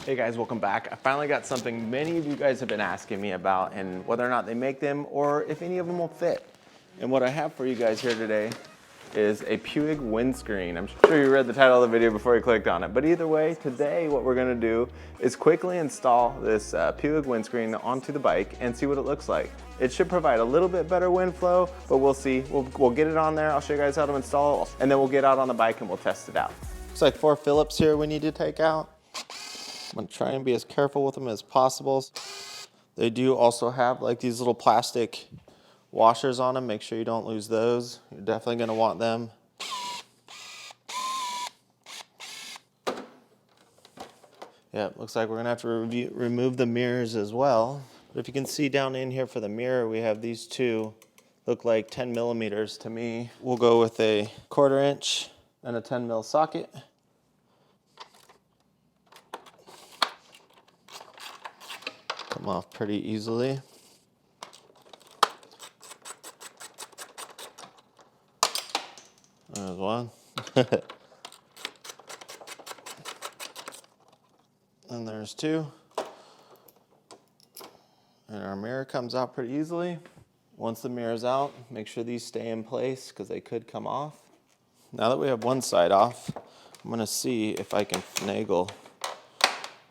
Hey guys, welcome back. I finally got something many of you guys have been asking me about and whether or not they make them or if any of them will fit. And what I have for you guys here today is a Puig windscreen. I'm sure you read the title of the video before you clicked on it, but either way, today what we're gonna do is quickly install this Puig windscreen onto the bike and see what it looks like. It should provide a little bit better wind flow, but we'll see. We'll get it on there, I'll show you guys how to install it, and then we'll get out on the bike and we'll test it out. Looks like 4 Phillips here we need to take out. I'm gonna try and be as careful with them as possible. They do also have like these little plastic washers on them. Make sure you don't lose those. You're definitely gonna want them. Yeah, looks like we're gonna have to remove the mirrors as well. But if you can see down in here for the mirror, we have these two, look like 10 millimeters to me. We'll go with a 1/4 inch and a 10 mil socket. Come off pretty easily. There's one. And there's two. And our mirror comes out pretty easily. Once the mirror's out, make sure these stay in place because they could come off. Now that we have one side off, I'm gonna see if I can finagle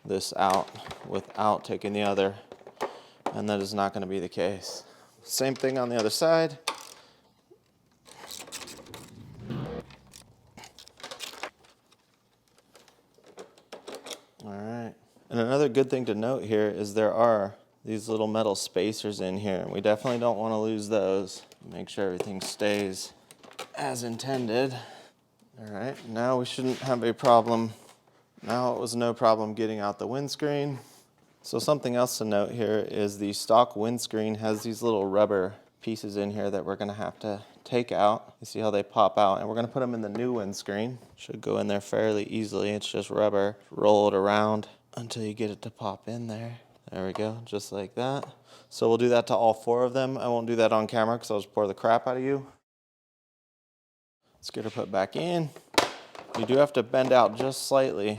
this out without taking the other, and that is not going to be the case. Same thing on the other side. All right. And another good thing to note here is there are these little metal spacers in here, and we definitely don't want to lose those. Make sure everything stays as intended. All right, now we shouldn't have a problem. Now it was no problem getting out the windscreen. So something else to note here is the stock windscreen has these little rubber pieces in here that we're gonna have to take out. You see how they pop out, and we're gonna put them in the new windscreen. Should go in there fairly easily. It's just rubber. Roll it around until you get it to pop in there. There we go, just like that. So we'll do that to all 4 of them. I won't do that on camera because I'll just bore the crap out of you. Let's get her put back in. You do have to bend out just slightly,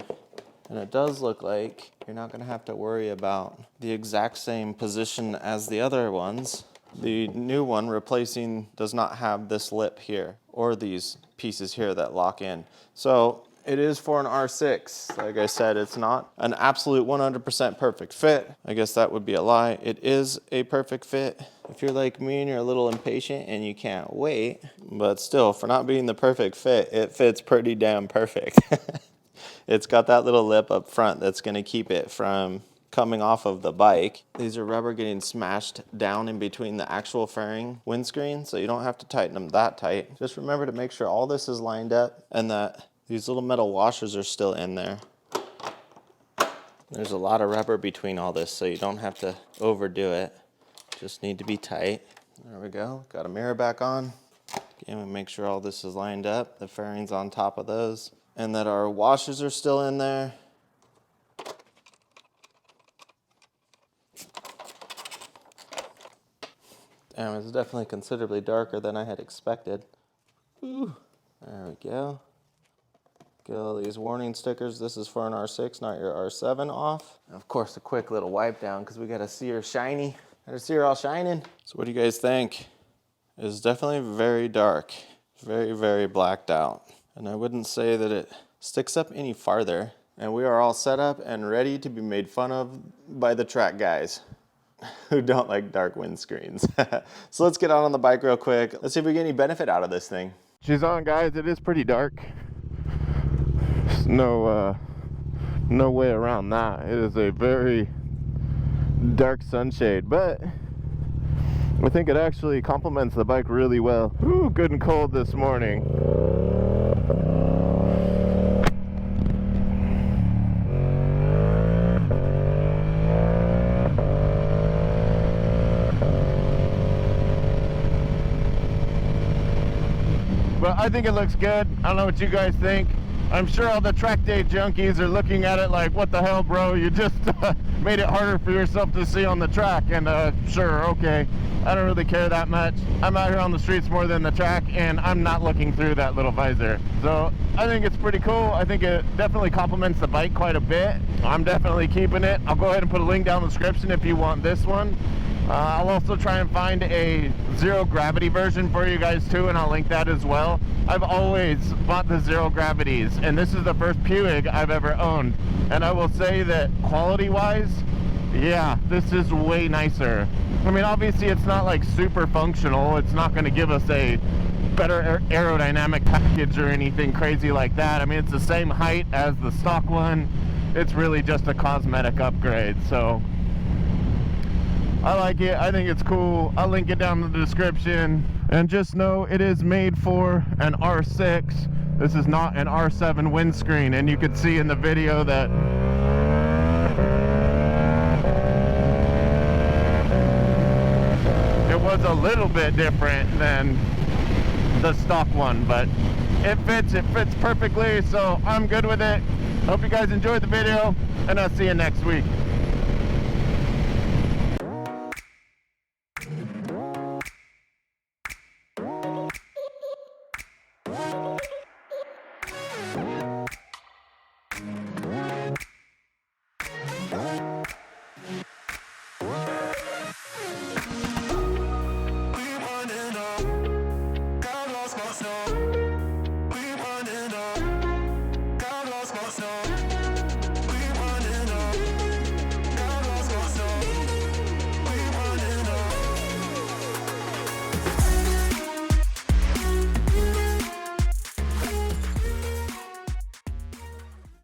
and it does look like you're not gonna have to worry about the exact same position as the other ones. The new one replacing does not have this lip here or these pieces here that lock in. So it is for an R6. Like I said, it's not an absolute 100% perfect fit. I guess that would be a lie. It is a perfect fit. If you're like me and you're a little impatient and you can't wait, but still, for not being the perfect fit, it fits pretty damn perfect. It's got that little lip up front that's gonna keep it from coming off of the bike. These are rubber getting smashed down in between the actual fairing windscreen, so you don't have to tighten them that tight. Just remember to make sure all this is lined up and that these little metal washers are still in there. There's a lot of rubber between all this, so you don't have to overdo it. Just need to be tight. There we go. Got a mirror back on. Again, we make sure all this is lined up. The fairing's on top of those, and that our washers are still in there. Damn, it's definitely considerably darker than I had expected. Ooh, there we go. Get all these warning stickers. This is for an R6, not your R7 off. And of course, a quick little wipe down because we gotta see her shiny. Gotta see her all shining. So what do you guys think? It's definitely very dark. Very, very blacked out. And I wouldn't say that it sticks up any farther. And we are all set up and ready to be made fun of by the track guys who don't like dark windscreens. So let's get out on the bike real quick. Let's see if we get any benefit out of this thing. She's on, guys. It is pretty dark. There's no way around that. It is a very dark sunshade, but I think it actually complements the bike really well. Ooh, good and cold this morning. But I think it looks good. I don't know what you guys think. I'm sure all the track day junkies are looking at it like, what the hell, bro? You just made it harder for yourself to see on the track. And sure, okay. I don't really care that much. I'm out here on the streets more than the track, and I'm not looking through that little visor. So I think it's pretty cool. I think it definitely complements the bike quite a bit. I'm definitely keeping it. I'll go ahead and put a link down in the description if you want this one. I'll also try and find a zero gravity version for you guys too, and I'll link that as well. I've always bought the zero gravities, and this is the first Puig I've ever owned. And I will say that quality wise, yeah, this is way nicer. I mean, obviously it's not like super functional. It's not going to give us a better aerodynamic package or anything crazy like that. I mean, it's the same height as the stock one. It's really just a cosmetic upgrade. So I like it. I think it's cool. I'll link it down in the description. And just know it is made for an R6. This is not an R7 windscreen. And you could see in the video that it was a little bit different than the stock one, but it fits perfectly, so I'm good with it. Hope you guys enjoyed the video, and I'll see you next week.